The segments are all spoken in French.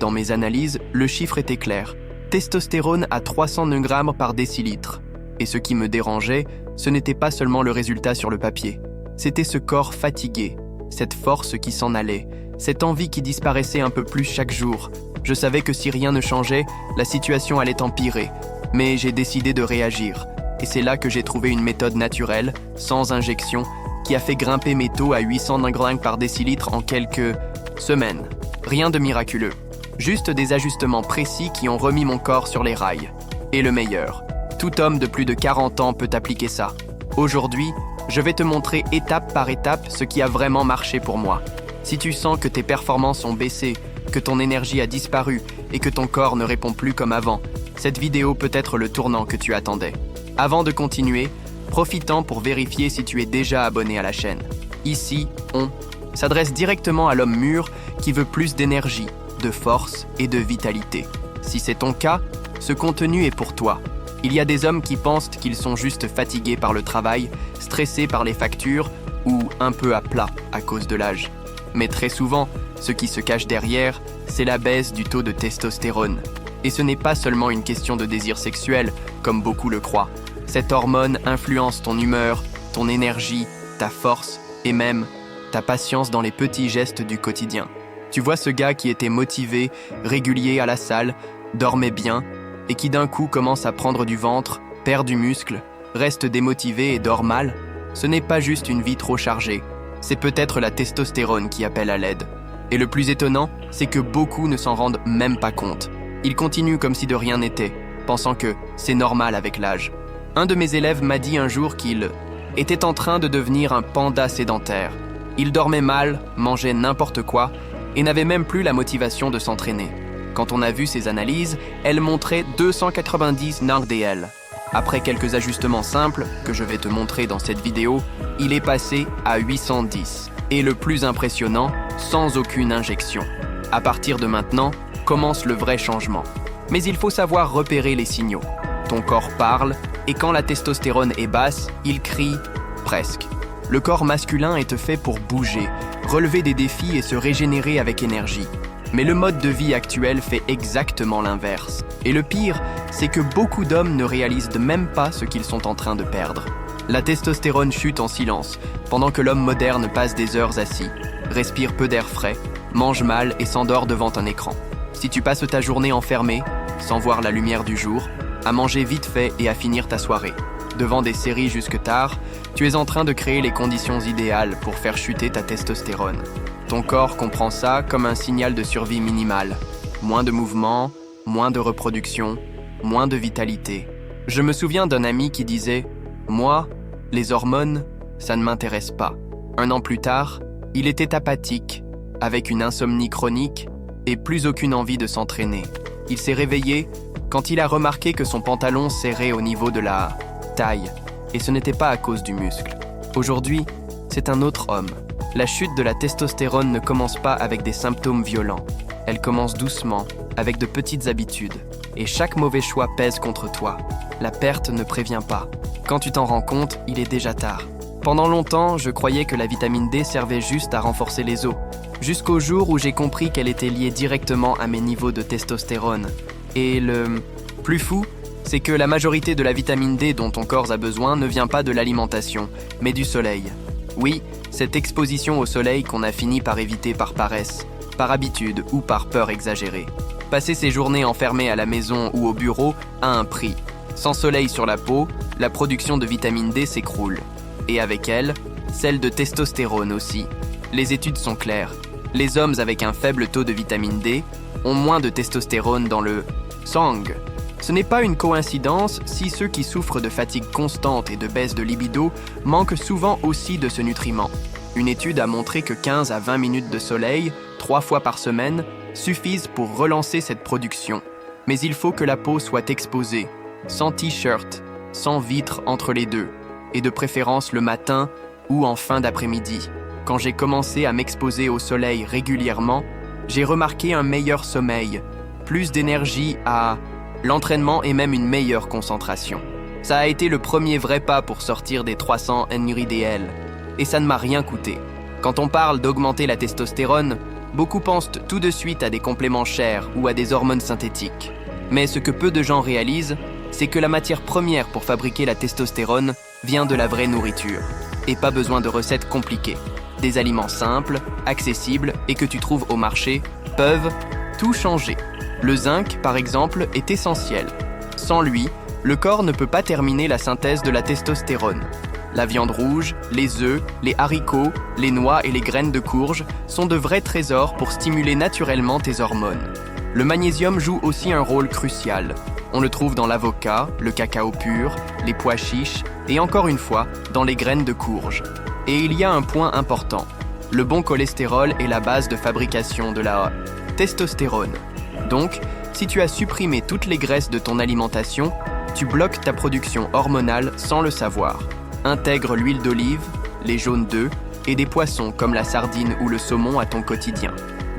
Dans mes analyses, le chiffre était clair. Testostérone à 300 grammes par décilitre. Et ce qui me dérangeait, ce n'était pas seulement le résultat sur le papier. C'était ce corps fatigué, cette force qui s'en allait, cette envie qui disparaissait un peu plus chaque jour. Je savais que si rien ne changeait, la situation allait empirer. Mais j'ai décidé de réagir. Et c'est là que j'ai trouvé une méthode naturelle, sans injection, qui a fait grimper mes taux à 800 grammes par décilitre en quelques semaines. Rien de miraculeux. Juste des ajustements précis qui ont remis mon corps sur les rails. Et le meilleur, tout homme de plus de 40 ans peut appliquer ça. Aujourd'hui, je vais te montrer étape par étape ce qui a vraiment marché pour moi. Si tu sens que tes performances ont baissé, que ton énergie a disparu et que ton corps ne répond plus comme avant, cette vidéo peut être le tournant que tu attendais. Avant de continuer, profite-en pour vérifier si tu es déjà abonné à la chaîne. Ici, on s'adresse directement à l'homme mûr qui veut plus d'énergie, de force et de vitalité. Si c'est ton cas, ce contenu est pour toi. Il y a des hommes qui pensent qu'ils sont juste fatigués par le travail, stressés par les factures ou un peu à plat à cause de l'âge. Mais très souvent, ce qui se cache derrière, c'est la baisse du taux de testostérone. Et ce n'est pas seulement une question de désir sexuel, comme beaucoup le croient. Cette hormone influence ton humeur, ton énergie, ta force et même ta patience dans les petits gestes du quotidien. Tu vois ce gars qui était motivé, régulier à la salle, dormait bien, et qui d'un coup commence à prendre du ventre, perd du muscle, reste démotivé et dort mal? Ce n'est pas juste une vie trop chargée, c'est peut-être la testostérone qui appelle à l'aide. Et le plus étonnant, c'est que beaucoup ne s'en rendent même pas compte. Ils continuent comme si de rien n'était, pensant que c'est normal avec l'âge. Un de mes élèves m'a dit un jour qu'il était en train de devenir un panda sédentaire. Il dormait mal, mangeait n'importe quoi, et n'avait même plus la motivation de s'entraîner. Quand on a vu ses analyses, elle montrait 290 NARDL. Après quelques ajustements simples, que je vais te montrer dans cette vidéo, il est passé à 810. Et le plus impressionnant, sans aucune injection. À partir de maintenant, commence le vrai changement. Mais il faut savoir repérer les signaux. Ton corps parle, et quand la testostérone est basse, il crie presque. Le corps masculin est fait pour bouger, relever des défis et se régénérer avec énergie. Mais le mode de vie actuel fait exactement l'inverse. Et le pire, c'est que beaucoup d'hommes ne réalisent même pas ce qu'ils sont en train de perdre. La testostérone chute en silence, pendant que l'homme moderne passe des heures assis, respire peu d'air frais, mange mal et s'endort devant un écran. Si tu passes ta journée enfermée, sans voir la lumière du jour, à manger vite fait et à finir ta soirée, devant des séries jusque tard, tu es en train de créer les conditions idéales pour faire chuter ta testostérone. Ton corps comprend ça comme un signal de survie minimale. Moins de mouvement, moins de reproduction, moins de vitalité. Je me souviens d'un ami qui disait « Moi, les hormones, ça ne m'intéresse pas ». 1 an plus tard, il était apathique, avec une insomnie chronique et plus aucune envie de s'entraîner. Il s'est réveillé quand il a remarqué que son pantalon serrait au niveau de la taille, et ce n'était pas à cause du muscle. Aujourd'hui, c'est un autre homme. La chute de la testostérone ne commence pas avec des symptômes violents. Elle commence doucement, avec de petites habitudes. Et chaque mauvais choix pèse contre toi. La perte ne prévient pas. Quand tu t'en rends compte, il est déjà tard. Pendant longtemps, je croyais que la vitamine D servait juste à renforcer les os. Jusqu'au jour où j'ai compris qu'elle était liée directement à mes niveaux de testostérone. Et le plus fou, c'est que la majorité de la vitamine D dont ton corps a besoin ne vient pas de l'alimentation, mais du soleil. Oui, cette exposition au soleil qu'on a fini par éviter par paresse, par habitude ou par peur exagérée. Passer ses journées enfermées à la maison ou au bureau a un prix. Sans soleil sur la peau, la production de vitamine D s'écroule. Et avec elle, celle de testostérone aussi. Les études sont claires. Les hommes avec un faible taux de vitamine D ont moins de testostérone dans le sang. Ce n'est pas une coïncidence si ceux qui souffrent de fatigue constante et de baisse de libido manquent souvent aussi de ce nutriment. Une étude a montré que 15 à 20 minutes de soleil, 3 fois par semaine, suffisent pour relancer cette production. Mais il faut que la peau soit exposée, sans t-shirt, sans vitre entre les deux, et de préférence le matin ou en fin d'après-midi. Quand j'ai commencé à m'exposer au soleil régulièrement, j'ai remarqué un meilleur sommeil, plus d'énergie à l'entraînement et même une meilleure concentration. Ça a été le premier vrai pas pour sortir des 300 NADL. Et ça ne m'a rien coûté. Quand on parle d'augmenter la testostérone, Beaucoup pensent tout de suite à des compléments chers ou à des hormones synthétiques. Mais ce que peu de gens réalisent, c'est que la matière première pour fabriquer la testostérone vient de la vraie nourriture. Et pas besoin de recettes compliquées. Des aliments simples, accessibles et que tu trouves au marché peuvent tout changer. Le zinc, par exemple, est essentiel. Sans lui, le corps ne peut pas terminer la synthèse de la testostérone. La viande rouge, les œufs, les haricots, les noix et les graines de courge sont de vrais trésors pour stimuler naturellement tes hormones. Le magnésium joue aussi un rôle crucial. On le trouve dans l'avocat, le cacao pur, les pois chiches et encore une fois, dans les graines de courge. Et il y a un point important. Le bon cholestérol est la base de fabrication de la testostérone. Donc, si tu as supprimé toutes les graisses de ton alimentation, tu bloques ta production hormonale sans le savoir. Intègre l'huile d'olive, les jaunes d'œufs et des poissons comme la sardine ou le saumon à ton quotidien.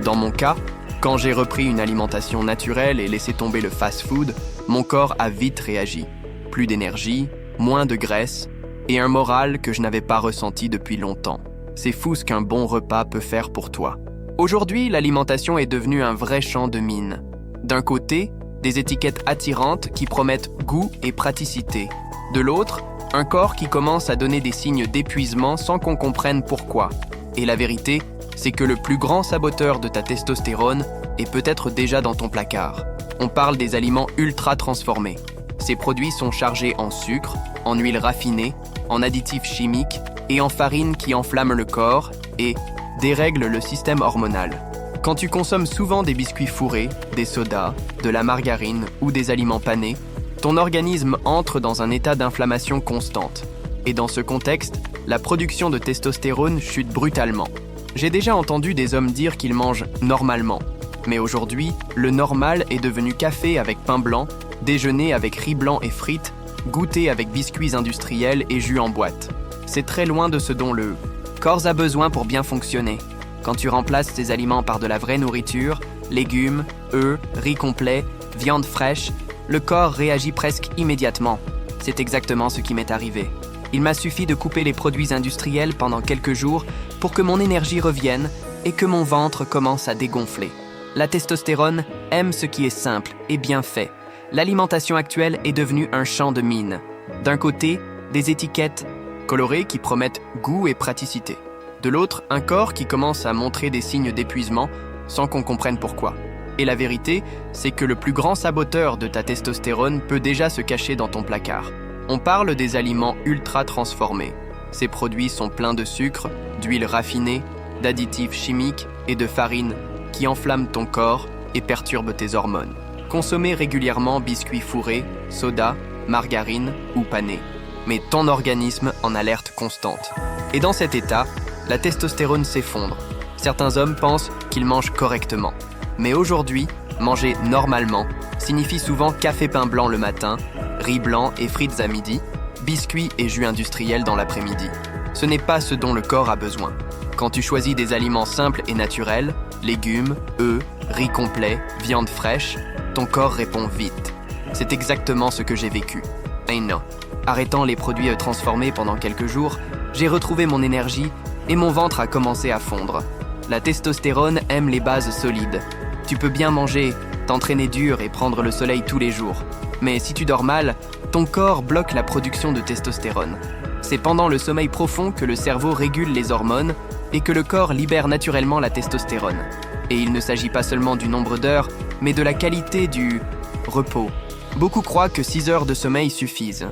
Dans mon cas, quand j'ai repris une alimentation naturelle et laissé tomber le fast-food, mon corps a vite réagi. Plus d'énergie, moins de graisse et un moral que je n'avais pas ressenti depuis longtemps. C'est fou ce qu'un bon repas peut faire pour toi. Aujourd'hui, l'alimentation est devenue un vrai champ de mines. D'un côté, des étiquettes attirantes qui promettent goût et praticité. De l'autre, un corps qui commence à donner des signes d'épuisement sans qu'on comprenne pourquoi. Et la vérité, c'est que le plus grand saboteur de ta testostérone est peut-être déjà dans ton placard. On parle des aliments ultra transformés. Ces produits sont chargés en sucre, en huile raffinée, en additifs chimiques et en farine qui enflamment le corps et dérèglent le système hormonal. Quand tu consommes souvent des biscuits fourrés, des sodas, de la margarine ou des aliments panés, ton organisme entre dans un état d'inflammation constante. Et dans ce contexte, la production de testostérone chute brutalement. J'ai déjà entendu des hommes dire qu'ils mangent normalement. Mais aujourd'hui, le normal est devenu café avec pain blanc, déjeuner avec riz blanc et frites, goûter avec biscuits industriels et jus en boîte. C'est très loin de ce dont le corps a besoin pour bien fonctionner. Quand tu remplaces ces aliments par de la vraie nourriture, légumes, œufs, riz complet, viande fraîche, le corps réagit presque immédiatement. C'est exactement ce qui m'est arrivé. Il m'a suffi de couper les produits industriels pendant quelques jours pour que mon énergie revienne et que mon ventre commence à dégonfler. La testostérone aime ce qui est simple et bien fait. L'alimentation actuelle est devenue un champ de mines. D'un côté, des étiquettes colorées qui promettent goût et praticité. De l'autre, un corps qui commence à montrer des signes d'épuisement sans qu'on comprenne pourquoi. Et la vérité, c'est que le plus grand saboteur de ta testostérone peut déjà se cacher dans ton placard. On parle des aliments ultra transformés. Ces produits sont pleins de sucre, d'huile raffinée, d'additifs chimiques et de farine qui enflamment ton corps et perturbent tes hormones. Consommez régulièrement biscuits fourrés, soda, margarine ou panés. Mais ton organisme en alerte constante. Et dans cet état, la testostérone s'effondre. Certains hommes pensent qu'ils mangent correctement. Mais aujourd'hui, manger normalement signifie souvent café pain blanc le matin, riz blanc et frites à midi, biscuits et jus industriels dans l'après-midi. Ce n'est pas ce dont le corps a besoin. Quand tu choisis des aliments simples et naturels, légumes, œufs, riz complet, viande fraîche, ton corps répond vite. C'est exactement ce que j'ai vécu. Et non. Arrêtant les produits transformés pendant quelques jours, j'ai retrouvé mon énergie et mon ventre a commencé à fondre. La testostérone aime les bases solides. Tu peux bien manger, t'entraîner dur et prendre le soleil tous les jours. Mais si tu dors mal, ton corps bloque la production de testostérone. C'est pendant le sommeil profond que le cerveau régule les hormones et que le corps libère naturellement la testostérone. Et il ne s'agit pas seulement du nombre d'heures, mais de la qualité du repos. Beaucoup croient que 6 heures de sommeil suffisent.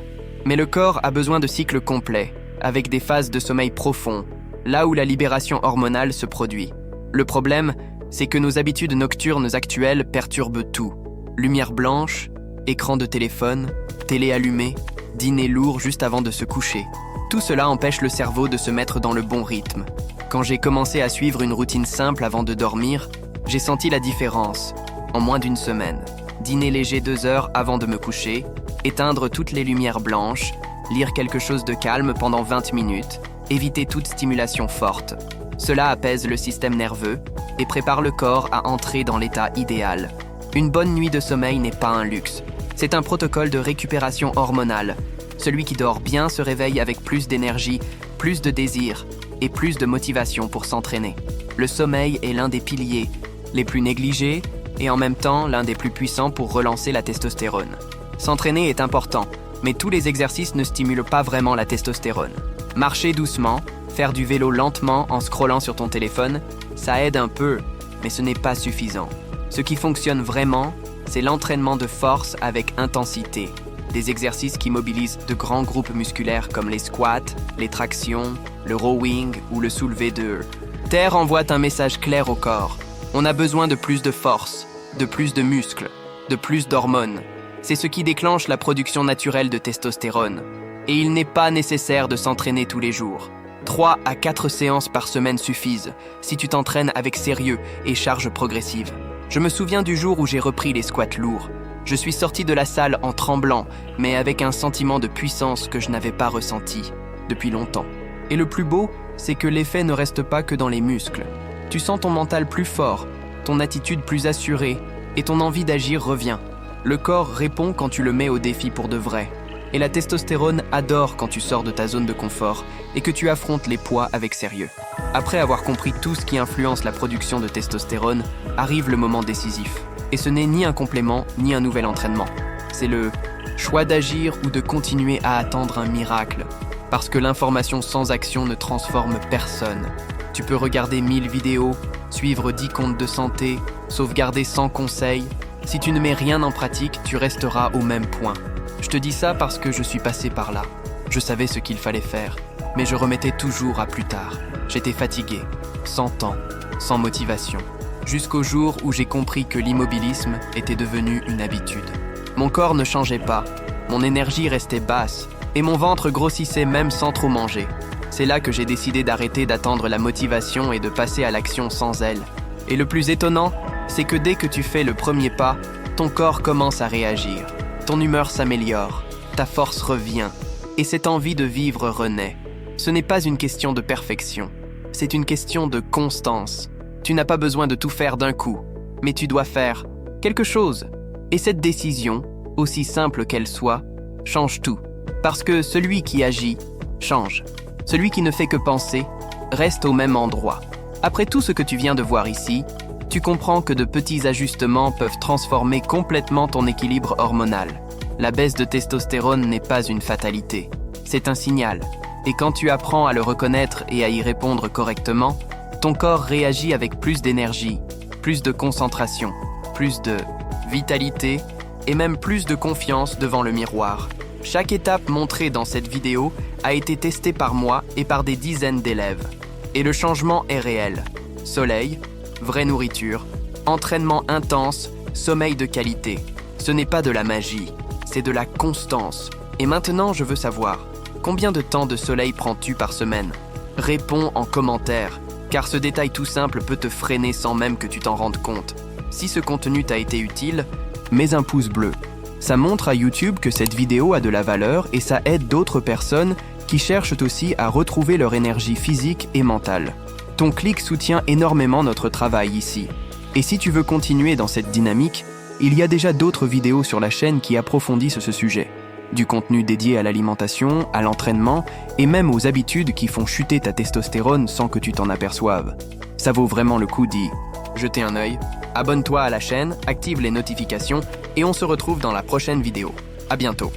Mais le corps a besoin de cycles complets, avec des phases de sommeil profond, là où la libération hormonale se produit. Le problème, c'est que nos habitudes nocturnes actuelles perturbent tout. Lumière blanche, écran de téléphone, télé allumée, dîner lourd juste avant de se coucher. Tout cela empêche le cerveau de se mettre dans le bon rythme. Quand j'ai commencé à suivre une routine simple avant de dormir, j'ai senti la différence. En moins d'une semaine, dîner léger 2 heures avant de me coucher, éteindre toutes les lumières blanches, lire quelque chose de calme pendant 20 minutes, éviter toute stimulation forte. Cela apaise le système nerveux et prépare le corps à entrer dans l'état idéal. Une bonne nuit de sommeil n'est pas un luxe. C'est un protocole de récupération hormonale. Celui qui dort bien se réveille avec plus d'énergie, plus de désir et plus de motivation pour s'entraîner. Le sommeil est l'un des piliers les plus négligés et en même temps l'un des plus puissants pour relancer la testostérone. S'entraîner est important, mais tous les exercices ne stimulent pas vraiment la testostérone. Marcher doucement, faire du vélo lentement en scrollant sur ton téléphone, ça aide un peu, mais ce n'est pas suffisant. Ce qui fonctionne vraiment, c'est l'entraînement de force avec intensité. Des exercices qui mobilisent de grands groupes musculaires comme les squats, les tractions, le rowing ou le soulevé de terre envoie un message clair au corps. On a besoin de plus de force, de plus de muscles, de plus d'hormones. C'est ce qui déclenche la production naturelle de testostérone. Et il n'est pas nécessaire de s'entraîner tous les jours. 3 à 4 séances par semaine suffisent si tu t'entraînes avec sérieux et charge progressive. Je me souviens du jour où j'ai repris les squats lourds. Je suis sorti de la salle en tremblant, mais avec un sentiment de puissance que je n'avais pas ressenti depuis longtemps. Et le plus beau, c'est que l'effet ne reste pas que dans les muscles. Tu sens ton mental plus fort, ton attitude plus assurée, et ton envie d'agir revient. Le corps répond quand tu le mets au défi pour de vrai. Et la testostérone adore quand tu sors de ta zone de confort et que tu affrontes les poids avec sérieux. Après avoir compris tout ce qui influence la production de testostérone, arrive le moment décisif. Et ce n'est ni un complément, ni un nouvel entraînement. C'est le choix d'agir ou de continuer à attendre un miracle. Parce que l'information sans action ne transforme personne. Tu peux regarder 1000 vidéos, suivre 10 comptes de santé, sauvegarder 100 conseils. Si tu ne mets rien en pratique, tu resteras au même point. Je te dis ça parce que je suis passé par là. Je savais ce qu'il fallait faire, mais je remettais toujours à plus tard. J'étais fatigué, sans temps, sans motivation. Jusqu'au jour où j'ai compris que l'immobilisme était devenu une habitude. Mon corps ne changeait pas, mon énergie restait basse, et mon ventre grossissait même sans trop manger. C'est là que j'ai décidé d'arrêter d'attendre la motivation et de passer à l'action sans elle. Et le plus étonnant, c'est que dès que tu fais le premier pas, ton corps commence à réagir. Ton humeur s'améliore, ta force revient, et cette envie de vivre renaît. Ce n'est pas une question de perfection, c'est une question de constance. Tu n'as pas besoin de tout faire d'un coup, mais tu dois faire quelque chose. Et cette décision, aussi simple qu'elle soit, change tout. Parce que celui qui agit, change. Celui qui ne fait que penser, reste au même endroit. Après tout ce que tu viens de voir ici, tu comprends que de petits ajustements peuvent transformer complètement ton équilibre hormonal. La baisse de testostérone n'est pas une fatalité, c'est un signal. Et quand tu apprends à le reconnaître et à y répondre correctement, ton corps réagit avec plus d'énergie, plus de concentration, plus de vitalité et même plus de confiance devant le miroir. Chaque étape montrée dans cette vidéo a été testée par moi et par des dizaines d'élèves. Et le changement est réel. Soleil, vraie nourriture, entraînement intense, sommeil de qualité. Ce n'est pas de la magie, c'est de la constance. Et maintenant, je veux savoir, combien de temps de soleil prends-tu par semaine? Réponds en commentaire, car ce détail tout simple peut te freiner sans même que tu t'en rendes compte. Si ce contenu t'a été utile, mets un pouce bleu. Ça montre à YouTube que cette vidéo a de la valeur et ça aide d'autres personnes qui cherchent aussi à retrouver leur énergie physique et mentale. Ton clic soutient énormément notre travail ici. Et si tu veux continuer dans cette dynamique, il y a déjà d'autres vidéos sur la chaîne qui approfondissent ce sujet. Du contenu dédié à l'alimentation, à l'entraînement et même aux habitudes qui font chuter ta testostérone sans que tu t'en aperçoives. Ça vaut vraiment le coup d'y jeter un œil. Abonne-toi à la chaîne, active les notifications et on se retrouve dans la prochaine vidéo. À bientôt.